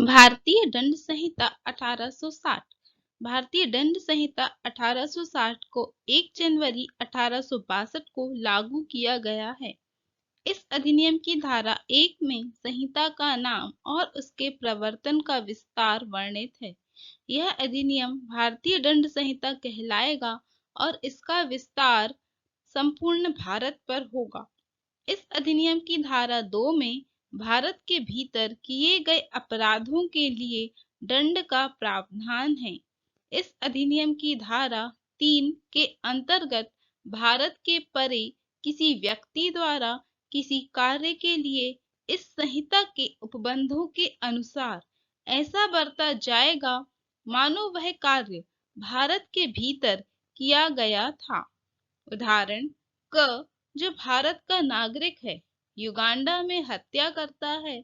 भारतीय दंड संहिता 1860। भारतीय दंड संहिता 1860 को 1 जनवरी 1862 को लागू किया गया है। इस अधिनियम की धारा 1 में संहिता का नाम और उसके प्रवर्तन का विस्तार वर्णित है। यह अधिनियम भारतीय दंड संहिता कहलाएगा और इसका विस्तार संपूर्ण भारत पर होगा। इस अधिनियम की धारा 2 में भारत के भीतर किए गए अपराधों के लिए दंड का प्रावधान है। इस अधिनियम की धारा 3 के अंतर्गत भारत के परे किसी व्यक्ति द्वारा किसी कार्य के लिए इस संहिता के उपबंधों के अनुसार ऐसा बरता जाएगा मानो वह कार्य भारत के भीतर किया गया था। उदाहरण क जो भारत का नागरिक है, युगांडा में हत्या करता है,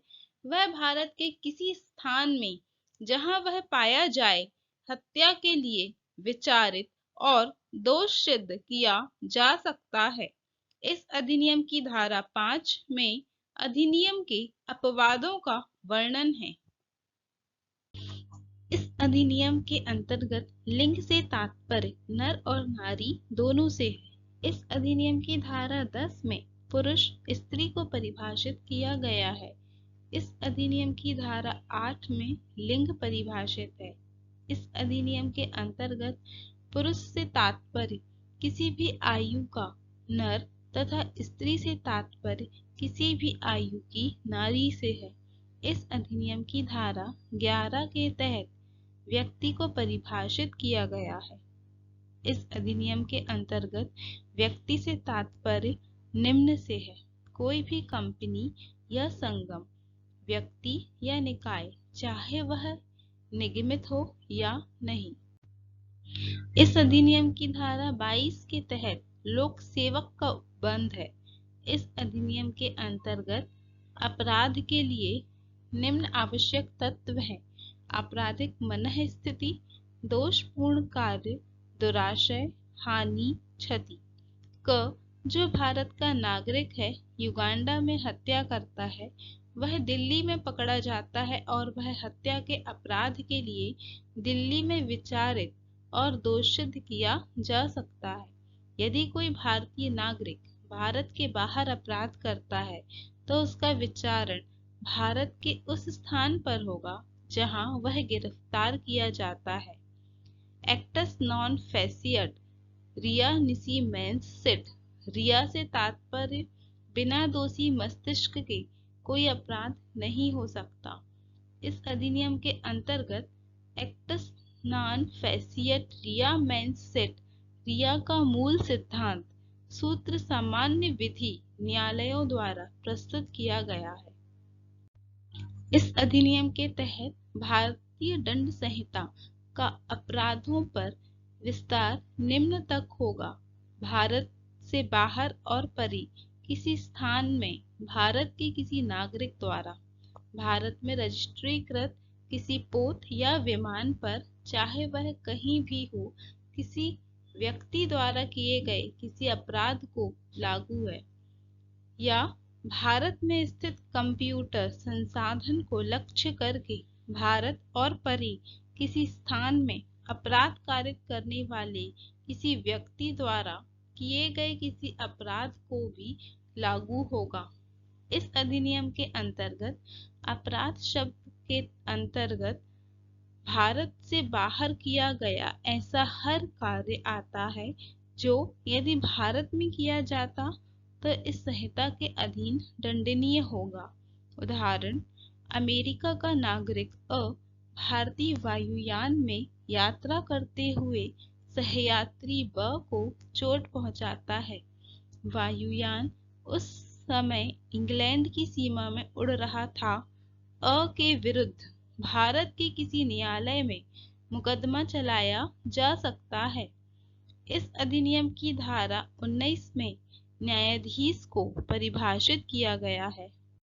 वह भारत के किसी स्थान में जहां वह पाया जाए हत्या के लिए विचारित और दोष सिद्ध किया जा सकता है। इस अधिनियम की धारा 5 में अधिनियम के अपवादों का वर्णन है। इस अधिनियम के अंतर्गत लिंग से तात्पर्य नर और नारी दोनों से है। इस अधिनियम की धारा 10 में पुरुष स्त्री को परिभाषित किया गया है। इस अधिनियम की धारा 8 में लिंग परिभाषित है। इस अधिनियम के अंतर्गत पुरुष से तात्पर्य किसी भी आयु का नर तथा स्त्री से तात्पर्य किसी भी आयु की नारी से है। इस अधिनियम की धारा 11 के तहत व्यक्ति को परिभाषित किया गया है। इस अधिनियम के अंतर्गत व्यक्ति से तात्पर्य निम्न से है: कोई भी कंपनी या संगम, व्यक्ति या निकाय, चाहे वह निगमित हो या नहीं। इस अधिनियम की धारा 22 के तहत लोक सेवक का उपबंध है। इस अधिनियम के अंतर्गत अपराध के लिए निम्न आवश्यक तत्व हैं: आपराधिक मनःस्थिति, दोषपूर्ण कार्य, दुराशय, हानि, क्षति। क जो भारत का नागरिक है, युगांडा में हत्या करता है, वह दिल्ली में पकड़ा जाता है और वह हत्या के अपराध के लिए दिल्ली में विचारित और दोषसिद्ध किया जा सकता है। यदि कोई भारतीय नागरिक भारत के बाहर अपराध करता है तो उसका विचारण भारत के उस स्थान पर होगा जहां वह गिरफ्तार किया जाता है। एक्टस नॉन फेसिएट रिया निसी मेंस सिट। रिया से तात्पर्य बिना दोषी मस्तिष्क के कोई अपराध नहीं हो सकता। इस अधिनियम के अंतर्गत एक्टस नॉन फेसिएट रिया मेंस सिट रिया का मूल सिद्धांत सूत्र सामान्य विधि न्यायालयों द्वारा प्रस्तुत किया गया है। इस अधिनियम के तहत भारतीय दंड संहिता का अपराधों पर विस्तार निम्न तक होगा: भारत से बाहर और परे किसी स्थान में भारत के किसी नागरिक द्वारा भारत में रजिस्ट्रीकृत किसी पोत या विमान पर, चाहे वह कहीं भी हो, किसी व्यक्ति द्वारा किए गए किसी अपराध को लागू है, या भारत में स्थित कंप्यूटर संसाधन को लक्ष्य करके भारत और परे किसी स्थान में अपराध कारित करने वाले किसी व्यक्ति द्वारा किए गए किसी अपराध को भी लागू होगा। इस अधिनियम के अंतर्गत अपराध शब्द के अंतर्गत भारत से बाहर किया गया ऐसा हर कार्य आता है जो यदि भारत में किया जाता तो इस संहिता के अधीन दंडनीय होगा। उदाहरण, अमेरिका का नागरिक भारतीय वायुयान में यात्रा करते हुए सहयात्री ब को चोट पहुंचाता है। वायुयान उस समय इंग्लैंड की सीमा में उड़ रहा था। के विरुद्ध भारत के किसी न्यायालय में मुकदमा चलाया जा सकता है। इस अधिनियम की धारा 19 में न्यायाधीश को परिभाषित किया गया है।